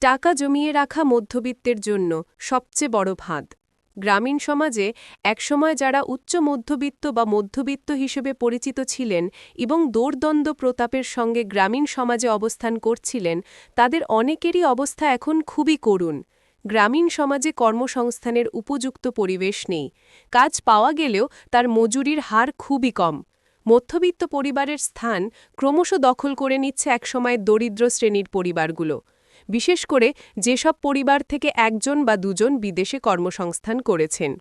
টাকা জমিয়ে রাখা মধ্যবিত্তের জন্য সবচেয়ে বড় ফাঁদ। গ্রামীণ সমাজে একসময় যারা উচ্চ মধ্যবিত্ত বা মধ্যবিত্ত হিসেবে পরিচিত ছিলেন এবং দোর্দণ্ড প্রতাপের সঙ্গে গ্রামীণ সমাজে অবস্থান করছিলেন, তাদের অনেকেরই অবস্থা এখন খুবই করুণ। গ্রামীণ সমাজে কর্মসংস্থানের উপযুক্ত পরিবেশ নেই। কাজ পাওয়া গেলেও তার মজুরির হার খুবই কম। মধ্যবিত্ত পরিবারের স্থান ক্রমশ দখল করে নিচ্ছে একসময় দরিদ্র শ্রেণীর পরিবারগুলো, বিশেষ করে যেসব পরিবার থেকে একজন বা দুজন বিদেশে কর্মসংস্থান করেছেন।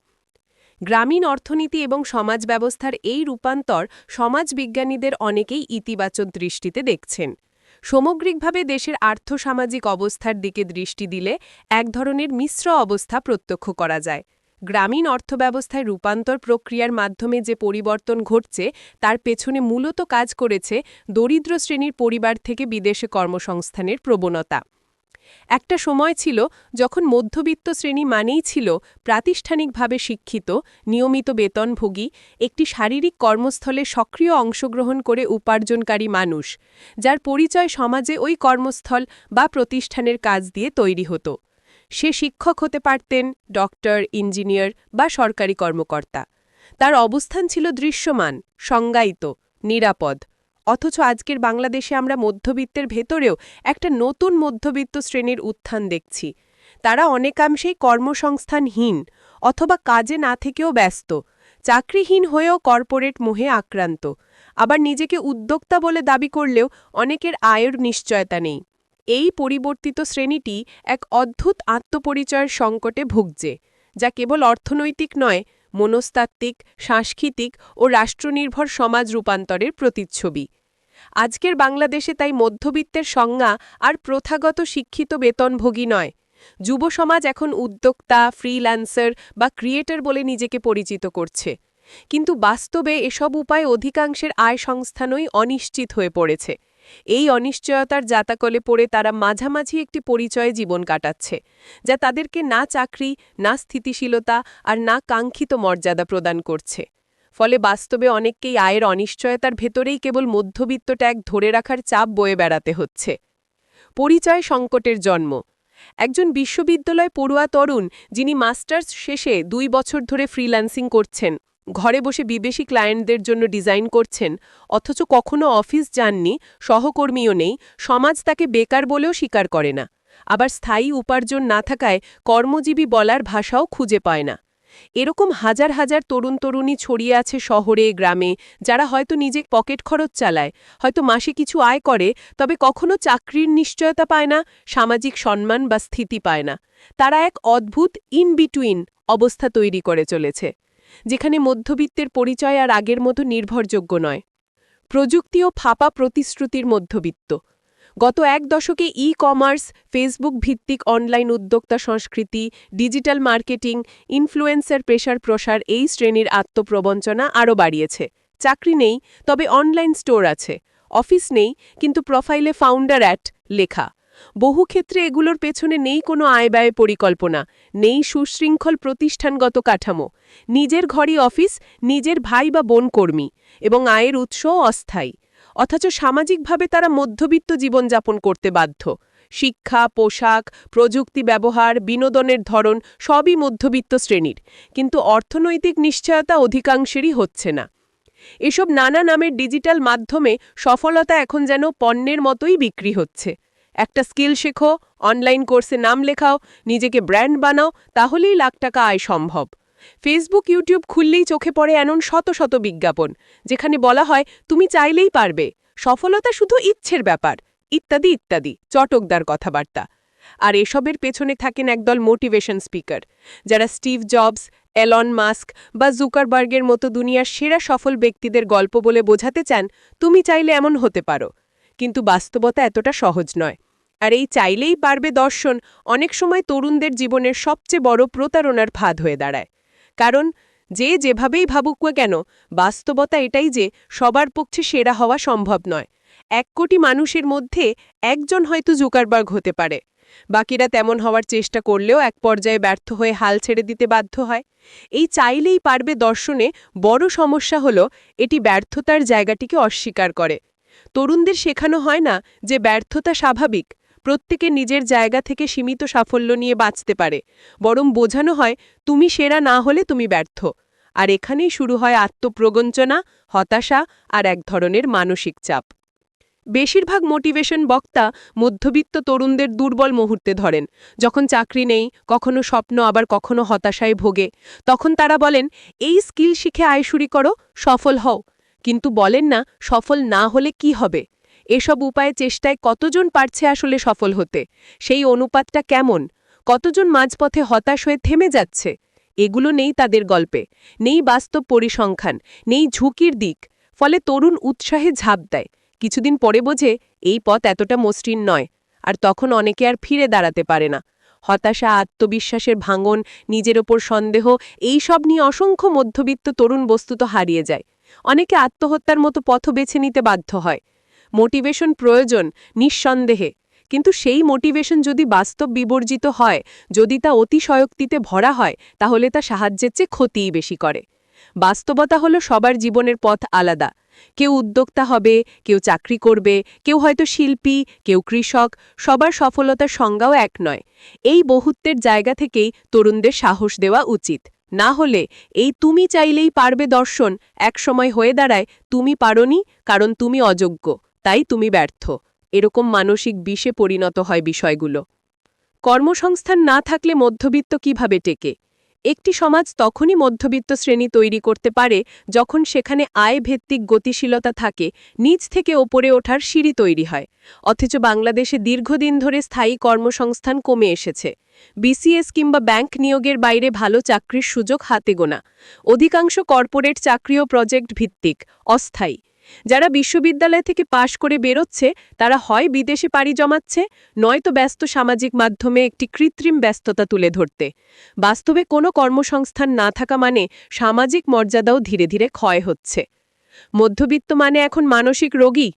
গ্রামীণ অর্থনীতি এবং সমাজ ব্যবস্থার এই রূপান্তর সমাজবিজ্ঞানীদের অনেকেই ইতিবাচক দৃষ্টিতে দেখছেন। সামগ্রিকভাবে দেশের আর্থসামাজিক অবস্থার দিকে দৃষ্টি দিলে এক ধরনের মিশ্র অবস্থা প্রত্যক্ষ করা যায়। গ্রামীণ অর্থব্যবস্থায় রূপান্তর প্রক্রিয়ার মাধ্যমে যে পরিবর্তন ঘটছে তার পেছনে মূলত কাজ করেছে দরিদ্র শ্রেণীর পরিবার থেকে বিদেশে কর্মসংস্থানের প্রবণতা। একটা সময় ছিল যখন মধ্যবিত্ত শ্রেণী মানেই ছিল প্রাতিষ্ঠানিকভাবে শিক্ষিত, নিয়মিত বেতনভোগী, একটি শারীরিক কর্মস্থলে সক্রিয় অংশগ্রহণ করে উপার্জনকারী মানুষ, যার পরিচয় সমাজে ওই কর্মস্থল বা প্রতিষ্ঠানের কাজ দিয়ে তৈরি হতো। সে শিক্ষক হতে পারতেন, ডক্টর, ইঞ্জিনিয়ার বা সরকারি কর্মকর্তা। তার অবস্থান ছিল দৃশ্যমান, সংজ্ঞায়িত, নিরাপদ। অথচ আজকের বাংলাদেশে আমরা মধ্যবিত্তের ভেতরেও একটা নতুন মধ্যবিত্ত শ্রেণীর উত্থান দেখছি। তারা অনেকাংশেই কর্মসংস্থানহীন অথবা কাজে না থেকেও ব্যস্ত, চাকরিহীন হয়েও কর্পোরেট মোহে আক্রান্ত, আবার নিজেকে উদ্যোক্তা বলে দাবি করলেও অনেকের আয়ের নিশ্চয়তা নেই। এই পরিবর্তিত শ্রেণীটি এক অদ্ভুত আত্মপরিচয়ের সংকটে ভুগছে, যা কেবল অর্থনৈতিক নয়, মনস্তাত্ত্বিক, সাংস্কৃতিক ও রাষ্ট্রনির্ভর সমাজ রূপান্তরের প্রতিচ্ছবি। আজকের বাংলাদেশে তাই মধ্যবিত্তের সংজ্ঞা আর প্রথাগত শিক্ষিত বেতনভোগী নয়। যুব সমাজ এখন উদ্যোক্তা, ফ্রিল্যান্সার বা ক্রিয়েটর বলে নিজেকে পরিচিত করছে। কিন্তু বাস্তবে এসব উপায়ে অধিকাংশের আয় সংস্থানই অনিশ্চিত হয়ে পড়েছে। এই অনিশ্চয়তার জাতাকলে পড়ে তারা মাঝামাঝি একটি পরিচয়ে জীবন কাটাচ্ছে, যা তাদেরকে না চাকরি, না স্থিতিশীলতা আর না কাঙ্ক্ষিত মর্যাদা প্রদান করছে। ফলে বাস্তবে অনেককেই আয়ের অনিশ্চয়তার ভেতরেই কেবল মধ্যবিত্ত ট্যাগ ধরে রাখার চাপ বয়ে বেড়াতে হচ্ছে। পরিচয় সংকটের জন্ম। একজন বিশ্ববিদ্যালয় পড়ুয়া তরুণ, যিনি মাস্টার্স শেষে 2 বছর ধরে ফ্রিল্যান্সিং করছেন, ঘরে বসে বিদেশি ক্লায়েন্টদের জন্য ডিজাইন করছেন, অথচ কখনো অফিস যাননি, সহকর্মীও নেই, সমাজ তাকে বেকার বলেও স্বীকার করে না। আবার স্থায়ী উপার্জন না থাকায় কর্মজীবী বলার ভাষাও খুঁজে পায় না। এরকম হাজার হাজার তরুণ তরুণী ছড়িয়ে আছে শহরে, গ্রামে, যারা হয়তো নিজে পকেট খরচ চালায়, হয়তো মাসে কিছু আয় করে, তবে কখনো চাকরির নিশ্চয়তা পায় না, সামাজিক সম্মান বা স্থিতি পায় না। তারা এক অদ্ভুত ইন বিটুইন অবস্থা তৈরি করে চলেছে, যেখানে মধ্যবিত্তের পরিচয় আর আগের মতো নির্ভরযোগ্য নয়। প্রযুক্তি ও ফাঁপা প্রতিশ্রুতির মধ্যবিত্ত। গত 1 দশকে ই-কমার্স, ফেসবুক ভিত্তিক অনলাইন উদ্যোক্তা সংস্কৃতি, ডিজিটাল মার্কেটিং, ইনফ্লুয়েন্সার পেশার প্রসার এই শ্রেণীর আত্মপ্রবঞ্চনা আরও বাড়িয়েছে। চাকরি নেই, তবে অনলাইন স্টোর আছে। অফিস নেই, কিন্তু প্রোফাইলে ফাউন্ডার অ্যাট লেখা। বহু ক্ষেত্রে এগুলোর পেছনে নেই কোনো আয়-ব্যয় পরিকল্পনা, নেই সুশৃঙ্খল প্রতিষ্ঠানগত কাঠামো। নিজের ঘরই অফিস, নিজের ভাই বা বোন কর্মী, এবং আয়ের উৎসও অস্থায়ী। অথচ সামাজিকভাবে তারা মধ্যবিত্ত জীবনযাপন করতে বাধ্য। শিক্ষা, পোশাক, প্রযুক্তি ব্যবহার, বিনোদনের ধরন সবই মধ্যবিত্ত শ্রেণীর, কিন্তু অর্থনৈতিক নিশ্চয়তা অধিকাংশেরই হচ্ছে না। এসব নানা নামের ডিজিটাল মাধ্যমে সফলতা এখন যেন পণ্যের মতোই বিক্রি হচ্ছে। একটা স্কিল শেখো, অনলাইন কোর্সে নাম লেখাও, নিজেকে ব্র্যান্ড বানাও, তাহলেই লাখ টাকা আয় সম্ভব। ফেসবুক, ইউটিউব খুললেই চোখে পড়ে এমন শত শত বিজ্ঞাপন, যেখানে বলা হয় তুমি চাইলেই পারবে, সফলতা শুধু ইচ্ছের ব্যাপার, ইত্যাদি ইত্যাদি চটকদার কথাবার্তা। আর এসবের পেছনে থাকেন একদল মোটিভেশন স্পিকার, যারা স্টিভ জবস, এলন মাস্ক বা জুকারবার্গের মতো দুনিয়ার সেরা সফল ব্যক্তিদের গল্প বলে বোঝাতে চান তুমি চাইলে এমন হতে পারো। কিন্তু বাস্তবতা এতটা সহজ নয়। আর এই চাইলেই পারবে দর্শন অনেক সময় তরুণদের জীবনের সবচেয়ে বড় প্রতারণার ফাঁদ হয়ে দাঁড়ায়। কারণ যে যেভাবেই ভাবুক না কেন, বাস্তবতা এটাই যে সবার পক্ষে সেরা হওয়া সম্ভব নয়। 1 কোটি মানুষের মধ্যে একজন হয়তো জুকারবার্গ হতে পারে, বাকিরা তেমন হওয়ার চেষ্টা করলেও এক পর্যায়ে ব্যর্থ হয়ে হাল ছেড়ে দিতে বাধ্য হয়। এই চাইলেই পারবে দর্শনে বড় সমস্যা হলো এটি ব্যর্থতার জায়গাটিকে অস্বীকার করে। তরুণদের শেখানো হয় না যে ব্যর্থতা স্বাভাবিক, প্রত্যেকে নিজের জায়গা থেকে সীমিত সাফল্য নিয়ে বাঁচতে পারে, বরং বোঝানো হয় তুমি সেরা না হলে তুমি ব্যর্থ। আর এখানেই শুরু হয় আত্মপ্রগঞ্চনা, হতাশা আর এক ধরনের মানসিক চাপ। বেশিরভাগ মোটিভেশন বক্তা মধ্যবিত্ত তরুণদের দুর্বল মুহূর্তে ধরেন, যখন চাকরি নেই, কখনো স্বপ্ন আবার কখনো হতাশায় ভোগে। তখন তারা বলেন, এই স্কিল শিখে আয়শুরি করো, সফল হও। কিন্তু বলেন না সফল না হলে কি হবে। এসব উপায়ে চেষ্টায় কতজন পারছে আসলে সফল হতে, সেই অনুপাতটা কেমন, কতজন মাঝপথে হতাশ হয়ে থেমে যাচ্ছে। এগুলো নেই তাদের গল্পে, নেই বাস্তব পরিসংখ্যান, নেই ঝুঁকির দিক। ফলে তরুণ উৎসাহে ঝাঁপ দেয়, কিছুদিন পরে বোঝে এই পথ এতটা মসৃণ নয়, আর তখন অনেকে আর ফিরে দাঁড়াতে পারে না। হতাশা, আত্মবিশ্বাসের ভাঙন, নিজের ওপর সন্দেহ, এই সব নিয়ে অসংখ্য মধ্যবিত্ত তরুণ বস্তুত হারিয়ে যায়। অনেকে আত্মহত্যার মতো পথ বেছে নিতে বাধ্য হয়। মোটিভেশন প্রয়োজন, নিঃসন্দেহে, কিন্তু সেই মোটিভেশন যদি বাস্তব বিবর্জিত হয়, যদি তা অতিশয়োক্তিতে ভরা হয়, তাহলে তা সাহায্যের চেয়ে ক্ষতিই বেশি করে। বাস্তবতা হলো সবার জীবনের পথ আলাদা। কেউ উদ্যোক্তা হবে, কেউ চাকরি করবে, কেউ হয়তো শিল্পী, কেউ কৃষক। সবার সফলতার সংজ্ঞাও এক নয়। এই বহুত্বের জায়গা থেকেই তরুণদের সাহস দেওয়া উচিত। না হলে এই তুমি চাইলেই পারবে দর্শন একসময় হয়ে দাঁড়ায় তুমি পারোনি, কারণ তুমি অযোগ্য, তাই তুমি ব্যর্থ। এরকম মানসিক বিষে পরিণত হয় বিষয়গুলো। কর্মসংস্থান না থাকলে মধ্যবিত্ত কিভাবে টেকে? একটি সমাজ তখনই মধ্যবিত্ত শ্রেণী তৈরি করতে পারে যখন সেখানে আয়ভিত্তিক গতিশীলতা থাকে, নিচ থেকে ওপরে ওঠার সিঁড়ি তৈরি হয়। অথচ বাংলাদেশে দীর্ঘদিন ধরে স্থায়ী কর্মসংস্থান কমে এসেছে। বিসিএস কিংবা ব্যাংক নিয়োগের বাইরে ভালো চাকরির সুযোগ হাতে গোনা। অধিকাংশ কর্পোরেট চাকরিও প্রজেক্ট ভিত্তিক, অস্থায়ী। যারা বিশ্ববিদ্যালয় থেকে পাশ করে বেরোচ্ছে তারা হয় বিদেশে পাড়ি জমাচ্ছে, নয়তো ব্যস্ত সামাজিক মাধ্যমে একটি কৃত্রিম ব্যস্ততা তুলে ধরতে। বাস্তবে কোনো কর্মসংস্থান না থাকা মানে সামাজিক মর্যাদাও ধীরে ধীরে ক্ষয় হচ্ছে। মধ্যবিত্ত মানে এখন মানসিক রোগী?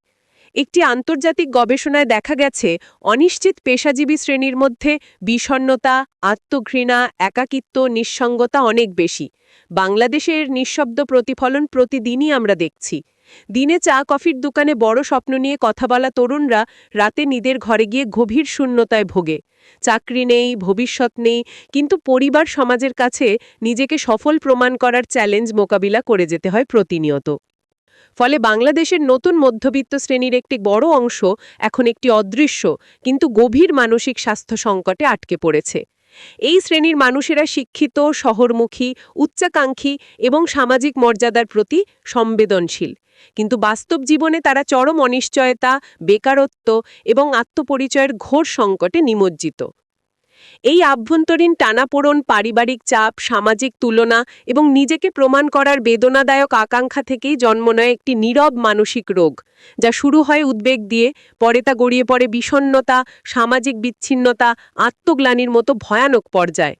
একটি আন্তর্জাতিক গবেষণায় দেখা গেছে অনিশ্চিত পেশাজীবী শ্রেণীর মধ্যে বিষণ্ণতা, আত্মঘৃণা, একাকিত্ব, নিঃসঙ্গতা অনেক বেশি। বাংলাদেশের নিঃশব্দ প্রতিফলন প্রতিদিনই আমরা দেখছি। দিনে চা কফির দোকানে বড় স্বপ্ন নিয়ে কথা বলা তরুণরা রাতে নিজের ঘরে গিয়ে গভীর শূন্যতায় ভোগে। চাকরি নেই, ভবিষ্যৎ নেই, কিন্তু পরিবার সমাজের কাছে নিজেকে সফল প্রমাণ করার চ্যালেঞ্জ মোকাবিলা করে যেতে হয় প্রতিনিয়ত। ফলে বাংলাদেশের নতুন মধ্যবিত্ত শ্রেণীর একটি বড় অংশ এখন একটি অদৃশ্য কিন্তু গভীর মানসিক স্বাস্থ্য সংকটে আটকে পড়েছে। এই শ্রেণীর মানুষেরা শিক্ষিত, শহরমুখী, উচ্চাকাঙ্ক্ষী এবং সামাজিক মর্যাদার প্রতি সংবেদনশীল। কিন্তু বাস্তব জীবনে তারা চরম অনিশ্চয়তা, বেকারত্ব এবং আত্মপরিচয়ের ঘোর সংকটে নিমজ্জিত। এই আভ্যন্তরীণ টানাপোড়েন, পারিবারিক চাপ, সামাজিক তুলনা এবং নিজেকে প্রমাণ করার বেদনাদায়ক আকাঙ্ক্ষা থেকেই জন্ম নেয় একটি নীরব মানসিক রোগ, যা শুরু হয় উদ্বেগ দিয়ে, পরে তা গড়িয়ে পড়ে বিষণ্ণতা, সামাজিক বিচ্ছিন্নতা, আত্মগ্লানির মতো ভয়ানক পর্যায়ে।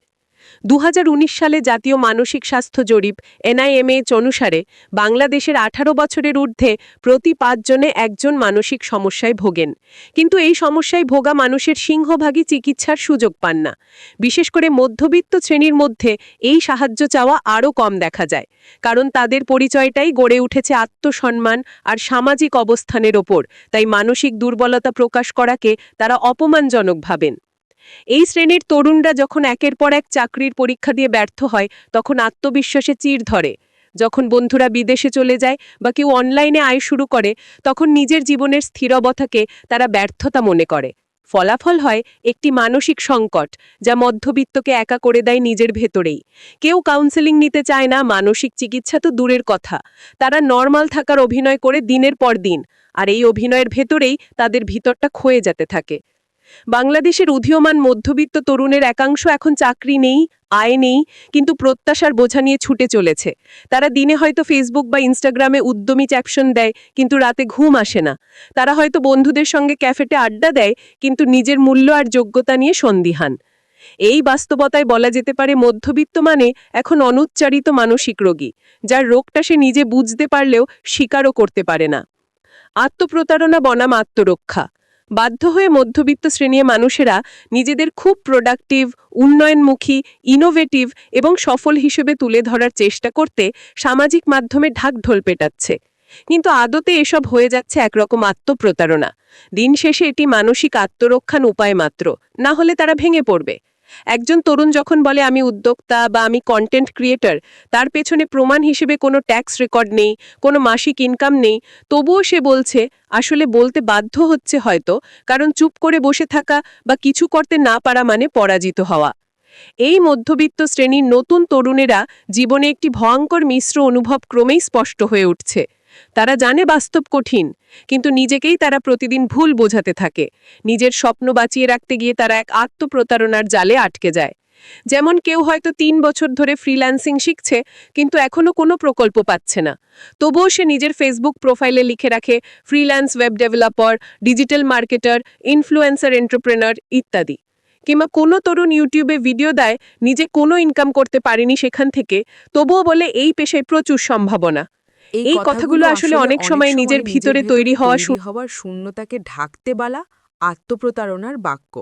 2019 সালে জাতীয় মানসিক স্বাস্থ্য জরিপ NIMH অনুসারে বাংলাদেশের 18 বছরের ঊর্ধ্বে প্রতি 5 জনে একজন মানসিক সমস্যায় ভোগেন। কিন্তু এই সমস্যায় ভোগা মানুষের সিংহভাগই চিকিৎসার সুযোগ পান না। বিশেষ করে মধ্যবিত্ত শ্রেণীর মধ্যে এই সাহায্য চাওয়া আরও কম দেখা যায়, কারণ তাদের পরিচয়টাই গড়ে উঠেছে আত্মসম্মান আর সামাজিক অবস্থানের ওপর। তাই মানসিক দুর্বলতা প্রকাশ করাকে তারা অপমানজনক ভাবেন। এই শ্রেণীর তরুণরা যখন একের পর এক চাকরির পরীক্ষা দিয়ে ব্যর্থ হয়, তখন আত্মবিশ্বাসে চির ধরে। যখন বন্ধুরা বিদেশে চলে যায় বা কেউ অনলাইনে আয় শুরু করে, তখন নিজের জীবনের স্থিরবতাকে তারা ব্যর্থতা মনে করে। ফলাফল হয় একটি মানসিক সংকট, যা মধ্যবিত্তকে একা করে দেয় নিজের ভেতরেই। কেউ কাউন্সেলিং নিতে চায় না, মানসিক চিকিৎসা তো দূরের কথা। তারা নরমাল থাকার অভিনয় করে দিনের পর দিন, আর এই অভিনয়ের ভেতরেই তাদের ভিতরটা ক্ষয়ে যেতে থাকে। বাংলাদেশের উদীয়মান মধ্যবিত্ত তরুণের একাংশ এখন চাকরি নেই, আয় নেই, কিন্তু প্রত্যাশার বোঝা নিয়ে ছুটে চলেছে। তারা দিনে হয়তো ফেসবুক বা ইনস্টাগ্রামে উদ্যমী ক্যাপশন দেয়, কিন্তু রাতে ঘুম আসে না। তারা হয়তো বন্ধুদের সঙ্গে ক্যাফেতে আড্ডা দেয়, কিন্তু নিজের মূল্য আর যোগ্যতা নিয়ে সন্দিহান। এই বাস্তবতায় বলা যেতে পারে মধ্যবিত্ত মানে এখন অনুচ্চারিত মানসিক রোগী, যার রোগটা সে নিজে বুঝতে পারলেও স্বীকারও করতে পারে না। আত্মপ্রতারণা বনাম আত্মরক্ষা। বাধ্য হয়ে মধ্যবিত্ত শ্রেণীর মানুষেরা নিজেদের খুব প্রোডাক্টিভ, উন্নয়নমুখী, ইনোভেটিভ এবং সফল হিসেবে তুলে ধরার চেষ্টা করতে সামাজিক মাধ্যমে ঢাকঢোল পেটাচ্ছে। কিন্তু আদতে এসব হয়ে যাচ্ছে একরকম আত্মপ্রতারণা। দিন শেষে এটি মানসিক আত্মরক্ষার উপায় মাত্র, না হলে তারা ভেঙে পড়বে। একজন তরুণ যখন বলে আমি উদ্যোক্তা বা আমি কন্টেন্ট ক্রিয়েটর, তার পেছনে প্রমাণ হিসেবে কোনো ট্যাক্স রেকর্ড নেই, কোনো মাসিক ইনকাম নেই, তবুও সে বলছে, আসলে বলতে বাধ্য হচ্ছে হয়তো, কারণ চুপ করে বসে থাকা বা কিছু করতে না পারা মানে পরাজিত হওয়া। এই মধ্যবিত্ত শ্রেণীর নতুন তরুণেরা জীবনে একটি ভয়ঙ্কর মিশ্র অনুভব ক্রমেই স্পষ্ট হয়ে উঠছে। তারা জানে বাস্তব কঠিন, কিন্তু নিজেকেই তারা প্রতিদিন ভুল বোঝাতে থাকে। নিজের স্বপ্ন বাঁচিয়ে রাখতে গিয়ে তারা এক আত্মপ্রতারণার জালে আটকে যায়। যেমন কেউ হয়তো ৩ বছর ধরে ফ্রিল্যান্সিং শিখছে, কিন্তু এখনো কোনো প্রকল্প পাচ্ছে না। তবুও সে নিজের ফেসবুক প্রোফাইলে লিখে রাখে freelance web developer, digital marketer, influencer entrepreneur ইত্যাদি। কিংবা কোনো তরুণ ইউটিউবে ভিডিও দেয় নিজে কোনো ইনকাম করতে পারেনি সেখান থেকে, তবুও বলে এই পেশায় প্রচুর সম্ভাবনা। এই কথাগুলো আসলে অনেক সময় নিজের ভিতরে তৈরি হওয়ার শূন্যতাকে ঢাকতে বলা আত্মপ্রতারণার বাক্য।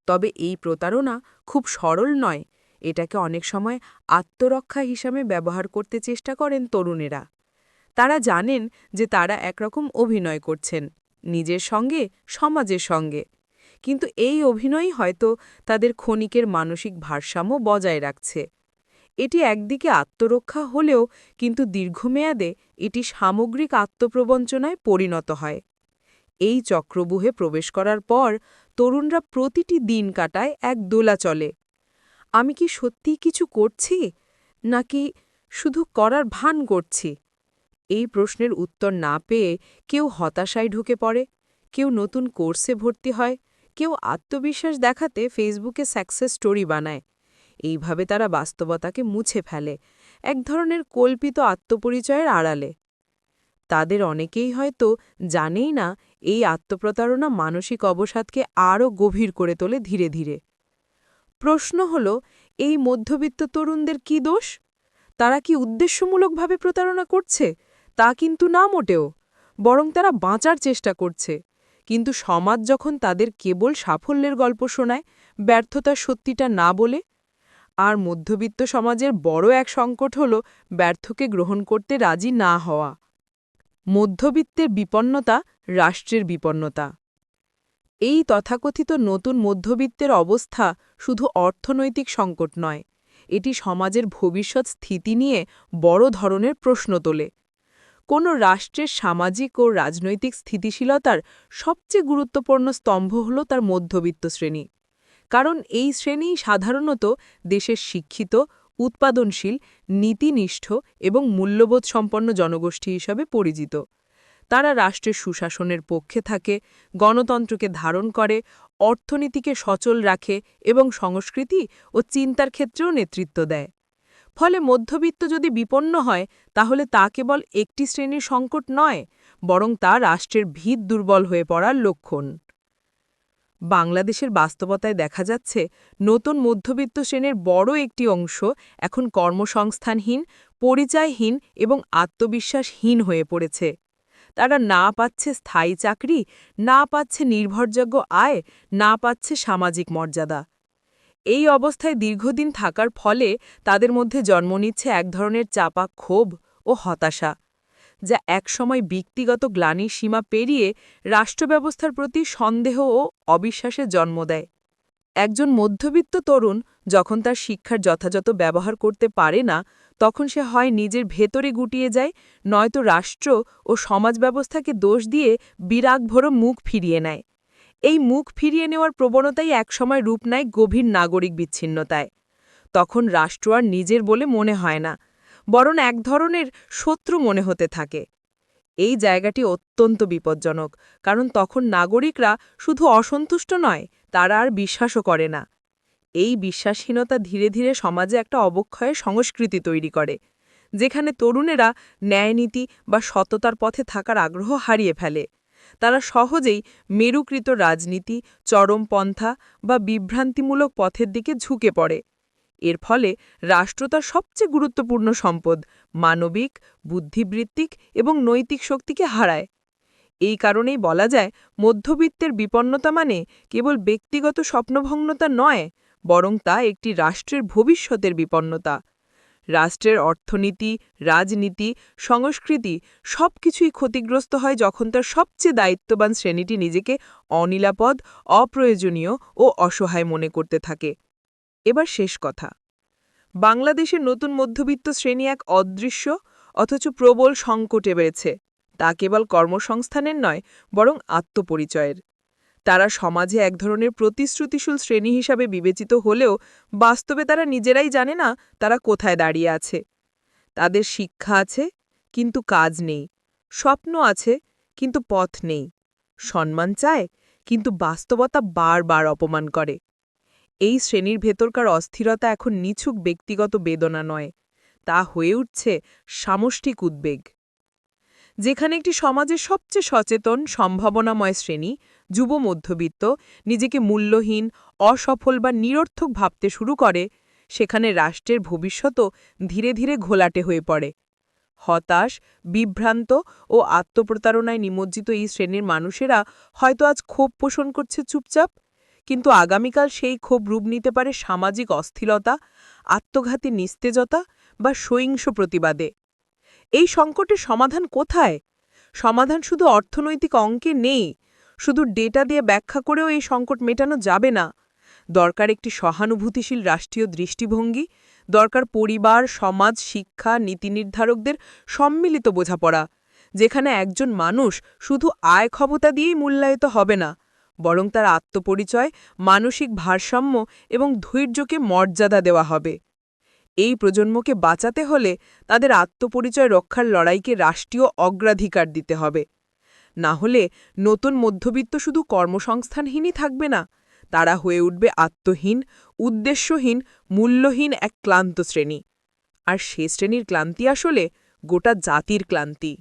তবে এই প্রতারণা খুব সরল নয়, এটাকে অনেক সময় আত্মরক্ষা হিসাবে ব্যবহার করতে চেষ্টা করেন তরুণেরা। তারা জানেন যে তারা একরকম অভিনয় করছেন, নিজের সঙ্গে, সমাজের সঙ্গে। কিন্তু এই অভিনয়ই হয়তো তাদের ক্ষণিকের মানসিক ভারসাম্য বজায় রাখছে। এটি একদিকে আত্মরক্ষা হলেও কিন্তু দীর্ঘমেয়াদে এটি সামগ্রিক আত্মপ্রবঞ্চনায় পরিণত হয়। এই চক্রবুহে প্রবেশ করার পর তরুণরা প্রতিটি দিন কাটায় এক দোলাচলে। আমি কি সত্যিই কিছু করছি, নাকি শুধু করার ভান করছি? এই প্রশ্নের উত্তর না পেয়ে কেউ হতাশায় ঢুকে পড়ে, কেউ নতুন কোর্সে ভর্তি হয়, কেউ আত্মবিশ্বাস দেখাতে ফেসবুকে সাকসেস স্টোরি বানায়। এইভাবে তারা বাস্তবতাকে মুছে ফেলে, এক ধরনের কল্পিত আত্মপরিচয়ের আড়ালে। তাদের অনেকেই হয়তো জানেই না এই আত্মপ্রতারণা মানসিক অবসাদকে আরও গভীর করে তোলে ধীরে ধীরে। প্রশ্ন হল, এই মধ্যবিত্ত তরুণদের কি দোষ? তারা কি উদ্দেশ্যমূলকভাবে প্রতারণা করছে? তা কিন্তু না মোটেও, বরং তারা বাঁচার চেষ্টা করছে। কিন্তু সমাজ যখন তাদের কেবল সাফল্যের গল্প শোনায়, ব্যর্থতার সত্যিটা না বলে। আর মধ্যবিত্ত সমাজের বড় এক সংকট হল ব্যর্থকে গ্রহণ করতে রাজি না হওয়া। মধ্যবিত্তের বিপন্নতা রাষ্ট্রের বিপন্নতা। এই তথাকথিত নতুন মধ্যবিত্তের অবস্থা শুধু অর্থনৈতিক সংকট নয়, এটি সমাজের ভবিষ্যৎ স্থিতি নিয়ে বড় ধরনের প্রশ্ন তোলে। কোনো রাষ্ট্রের সামাজিক ও রাজনৈতিক স্থিতিশীলতার সবচেয়ে গুরুত্বপূর্ণ স্তম্ভ হল তার মধ্যবিত্ত শ্রেণী। কারণ এই শ্রেণী সাধারণত দেশের শিক্ষিত, উৎপাদনশীল, নীতিনিষ্ঠ এবং মূল্যবোধ সম্পন্ন জনগোষ্ঠী হিসাবে পরিচিত। তারা রাষ্ট্রের সুশাসনের পক্ষে থাকে, গণতন্ত্রকে ধারণ করে, অর্থনীতিকে সচল রাখে এবং সংস্কৃতি ও চিন্তার ক্ষেত্রেও নেতৃত্ব দেয়। ফলে মধ্যবিত্ত যদি বিপন্ন হয়, তাহলে তা কেবল একটি শ্রেণীর সংকট নয়, বরং তা রাষ্ট্রের ভিত দুর্বল হয়ে পড়ার লক্ষণ। বাংলাদেশের বাস্তবতায় দেখা যাচ্ছে, নতুন মধ্যবিত্ত শ্রেণীর বড় একটি অংশ এখন কর্মসংস্থানহীন, পরিচয়হীন এবং আত্মবিশ্বাসহীন হয়ে পড়েছে। তারা না পাচ্ছে স্থায়ী চাকরি, না পাচ্ছে নির্ভরযোগ্য আয়, না পাচ্ছে সামাজিক মর্যাদা। এই অবস্থায় দীর্ঘদিন থাকার ফলে তাদের মধ্যে জন্ম নিচ্ছে এক ধরনের চাপা ক্ষোভ ও হতাশা, যা একসময় ব্যক্তিগত গ্লানির সীমা পেরিয়ে রাষ্ট্রব্যবস্থার প্রতি সন্দেহ ও অবিশ্বাসের জন্ম দেয়। একজন মধ্যবিত্ত তরুণ যখন তার শিক্ষার যথাযথ ব্যবহার করতে পারে না, তখন সে হয় নিজের ভেতরে গুটিয়ে যায়, নয়তো রাষ্ট্র ও সমাজ ব্যবস্থাকে দোষ দিয়ে বিরাগভরো মুখ ফিরিয়ে নেয়। এই মুখ ফিরিয়ে নেওয়ার প্রবণতাই একসময় রূপ নেয় গভীর নাগরিক বিচ্ছিন্নতায়। তখন রাষ্ট্র আর নিজের বলে মনে হয় না, বরং এক ধরনের শত্রু মনে হতে থাকে। এই জায়গাটি অত্যন্ত বিপজ্জনক, কারণ তখন নাগরিকরা শুধু অসন্তুষ্ট নয়, তারা আর বিশ্বাসও করে না। এই বিশ্বাসহীনতা ধীরে ধীরে সমাজে একটা অবক্ষয়ের সংস্কৃতি তৈরি করে, যেখানে তরুণেরা ন্যায়নীতি বা সততার পথে থাকার আগ্রহ হারিয়ে ফেলে। তারা সহজেই মেরুকৃত রাজনীতি, চরমপন্থা বা বিভ্রান্তিমূলক পথের দিকে ঝুঁকে পড়ে। এর ফলে রাষ্ট্র তার সবচেয়ে গুরুত্বপূর্ণ সম্পদ, মানবিক, বুদ্ধিবৃত্তিক এবং নৈতিক শক্তিকে হারায়। এই কারণেই বলা যায়, মধ্যবিত্তের বিপন্নতা মানে কেবল ব্যক্তিগত স্বপ্নভঙ্গতা নয়, বরং তা একটি রাষ্ট্রের ভবিষ্যতের বিপন্নতা। রাষ্ট্রের অর্থনীতি, রাজনীতি, সংস্কৃতি সবকিছুই ক্ষতিগ্রস্ত হয় যখন তার সবচেয়ে দায়িত্ববান শ্রেণীটি নিজেকে অনিরাপদ, অপ্রয়োজনীয় ও অসহায় মনে করতে থাকে। এবার শেষ কথা। বাংলাদেশের নতুন মধ্যবিত্ত শ্রেণী এক অদৃশ্য অথচ প্রবল সংকটে বেড়েছে। তা কেবল কর্মসংস্থানের নয়, বরং আত্মপরিচয়ের। তারা সমাজে এক ধরনের প্রতিশ্রুতিশীল শ্রেণী হিসাবে বিবেচিত হলেও বাস্তবে তারা নিজেরাই জানে না তারা কোথায় দাঁড়িয়ে আছে। তাদের শিক্ষা আছে, কিন্তু কাজ নেই। স্বপ্ন আছে, কিন্তু পথ নেই। সম্মান চায়, কিন্তু বাস্তবতা বারবার অপমান করে। এই শ্রেণীর ভেতরকার অস্থিরতা এখন নিছক ব্যক্তিগত বেদনা নয়, তা হয়ে উঠছে সামষ্টিক উদ্বেগ। যেখানে একটি সমাজের সবচেয়ে সচেতন, সম্ভাবনাময় শ্রেণী, যুব মধ্যবিত্ত, নিজেকে মূল্যহীন, অসফল বা নিরর্থক ভাবতে শুরু করে, সেখানে রাষ্ট্রের ভবিষ্যতও ধীরে ধীরে ঘোলাটে হয়ে পড়ে। হতাশ, বিভ্রান্ত ও আত্মপ্রতারণায় নিমজ্জিত এই শ্রেণীর মানুষেরা হয়তো আজ ক্ষোভ পোষণ করছে চুপচাপ, কিন্তু আগামীকাল সেই ক্ষোভ রূপ নিতে পারে সামাজিক অস্থিরতা, আত্মঘাতী নিস্তেজতা বা সহিংস প্রতিবাদে। এই সংকটের সমাধান কোথায়? সমাধান শুধু অর্থনৈতিক অঙ্কে নেই, শুধু ডেটা দিয়ে ব্যাখ্যা করেও এই সংকট মেটানো যাবে না। দরকার একটি সহানুভূতিশীল রাষ্ট্রীয় দৃষ্টিভঙ্গি, দরকার পরিবার, সমাজ, শিক্ষা, নীতি নির্ধারকদের সম্মিলিত বোঝাপড়া, যেখানে একজন মানুষ শুধু আয় ক্ষমতা দিয়েই মূল্যায়িত হবে না, বরং তার আত্মপরিচয়, মানসিক ভারসাম্য এবং ধৈর্যকে মর্যাদা দেওয়া হবে। এই প্রজন্মকে বাঁচাতে হলে তাদের আত্মপরিচয় রক্ষার লড়াইকে রাষ্ট্রীয় অগ্রাধিকার দিতে হবে। না হলে নতুন মধ্যবিত্ত শুধু কর্মসংস্থানহীনই থাকবে না, তারা হয়ে উঠবে আত্মহীন, উদ্দেশ্যহীন, মূল্যহীন এক ক্লান্ত শ্রেণী। আর সে শ্রেণীর ক্লান্তি আসলে গোটা জাতির ক্লান্তি।